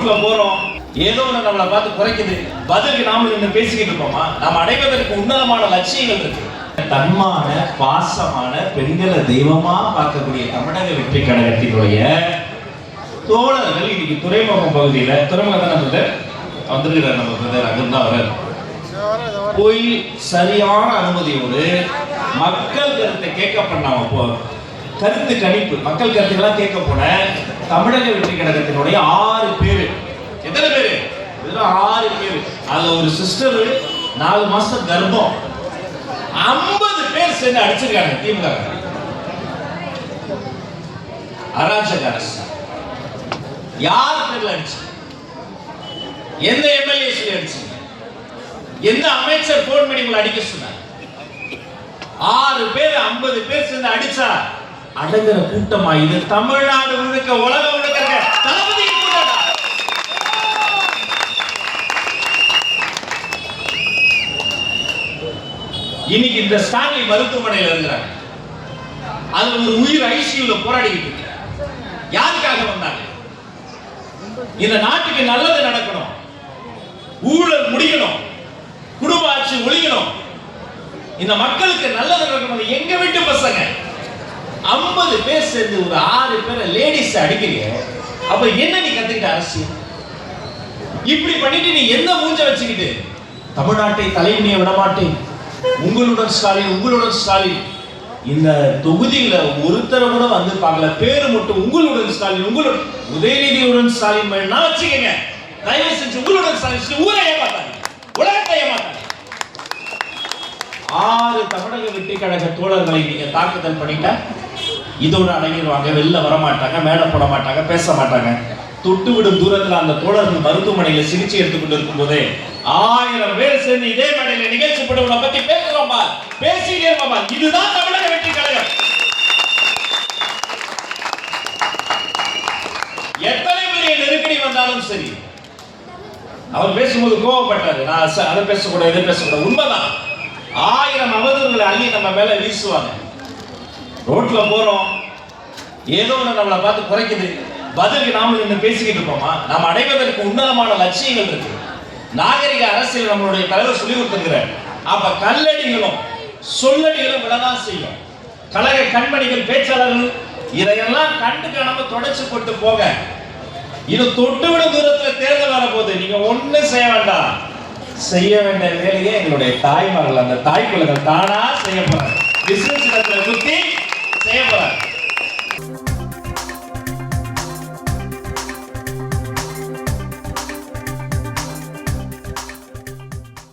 ரோட்ல போறோம், ஏதோ ஒன்று நம்மளை பார்த்து குறைக்குது, பதிலுக்கு நாம நின்று பேசிக்கிட்டு இருப்போமா? நாம் அடைவதற்கு உன்னதமான லட்சியங்கள் இருக்கு. தன்மான பாசமான பெண்களை தெய்வமா பார்க்கக்கூடிய தமிழக வெற்றி கழகத்தினுடைய தோழர்கள் இன்னைக்கு துறைமுகம் பகுதியில, துறைமுகம் தான் வந்துருக்கிறார் நம்ம பிரதர், அங்கிருந்தா வர போய் சரியான அனுமதியோடு மக்கள் கருத்தை கேட்க பண்ணாம கருத்து கணிப்பு, மக்கள் கருத்துக்கெல்லாம் கேட்க போன தமிழக வெற்றி கழகத்தினுடைய 6 பேரு. எத்தனை பேரு? 6 பேரு. அதுல ஒரு சிஸ்டர் 4 மாசம் கர்ப்பம். 50 பேர் சேர்ந்து அடிச்சிருக்காங்க திமுக. அராஜக அரசு. யார் பேர்ல அடிச்சு? எந்த எம்எல்ஏ சொல்லி அடிச்சு? எந்த அமைச்சர் போன் பண்ணி உங்களை அடிக்க சொன்னார்? 6 பேர் 50 பேர் சேர்ந்து அடிச்சா அடங்குற கூட்டமா இது? தமிழ்நாடு முழுக்க, உலகம் முழுக்க தளபதி கூட்டமா? இன்னைக்கு இந்த ஸ்டான்லி மருத்துவமனையில் இருக்கிறாங்க. அது ஒரு உயிர் ஐசியூல போராடிக்கிட்டு இருக்கு. யாருக்காக வந்தாங்க? இந்த நாட்டுக்கு நல்லது நடக்கணும், ஊழல் முடியணும், குடும்ப ஆட்சி ஒழிக்கணும், இந்த மக்களுக்கு நல்லது நடக்கணும். எங்க வீட்டு பசங்க 50 பேர் சேர்ந்து ஒரு 6 பேரை லேடிஸ் அடிக்கிறீங்க. அப்ப என்ன நீ கத்துக்கிட்ட அரசியல்? இப்படி பண்ணிட்டு நீ என்ன மூஞ்ச வச்சுக்கிட்டு தமிழ்நாட்டை தலைவனியை விட மாட்டேன், உங்களுடன் ஸ்டாலின், உங்களுடன் ஸ்டாலின், இந்த தொகுதியில ஒருத்தர கூட வந்து பார்க்கல, பேரு மட்டும் உங்களுடன் ஸ்டாலின், உங்களுடன் உதயநிதியுடன் ஸ்டாலின் நான் வச்சுக்கங்க. தயவு செஞ்சு உங்களுடன் ஸ்டாலின் ஊரை ஏமாத்தாங்க, உலகத்தை ஏமாத்தாங்க. 6 தமிழக வெற்றி கழக தோழர்களை நீங்க தாக்குதல் பண்ணிட்டா இதோட அடங்கிடுவாங்க, வெளில வர மாட்டாங்க, மேடை போட மாட்டாங்க, பேச மாட்டாங்க. தொட்டு விடும் தூரத்தில் அந்த தோழர்கள் மருத்துவமனையில சிகிச்சை எடுத்துக்கொண்டு இருக்கும் போதே 1000 பேர் சேர்ந்து இதே மேடையில நிகழ்ச்சி படுவதை பத்தி பேசுறோம், பேசிட்டே இருப்போம். இதுதான் தமிழக வெற்றி கழகம். எத்தனை பெரிய நெருக்கடி வந்தாலும் சரி, அவர் பேசும்போது கோவப்பட்டாரு, நான் அதை பேசக்கூடாது, இதை பேசக்கூடாது. உண்மைதான். 1000 அவதூறுகளை அள்ளி நம்ம மேல வீசுவாங்க. ரோட்ல போறோம், ஏதோ ஒன்று நம்மளை பார்த்து குறைக்குது, பதிலுக்கு நாம நின்று பேசிக்கிட்டு இருப்போமா? நாம் அடைவதற்கு உன்னதமான லட்சியங்கள் இருக்கு. நாகரிக அரசியல் நம்மளுடைய தலைவர் சொல்லி கொடுத்துருக்கிறார். அப்ப கல்லடிகளும் சொல்லடிகளும் விழதான் செய்யும். கழக கண்மணிகள், பேச்சாளர்கள் இதையெல்லாம் கண்டு காணாம தொடச்சு போட்டு போக. இது தொட்டுவிடும் தூரத்துல தேர்தல் வரப்போகுது. நீங்க ஒண்ணு செய்ய வேண்டாம், செய்ய வேண்டிய வேலையே எங்களுடைய தாய்மார்கள், அந்த தாய்க்குள்ளங்கள் தானா செய்ய போறாங்க.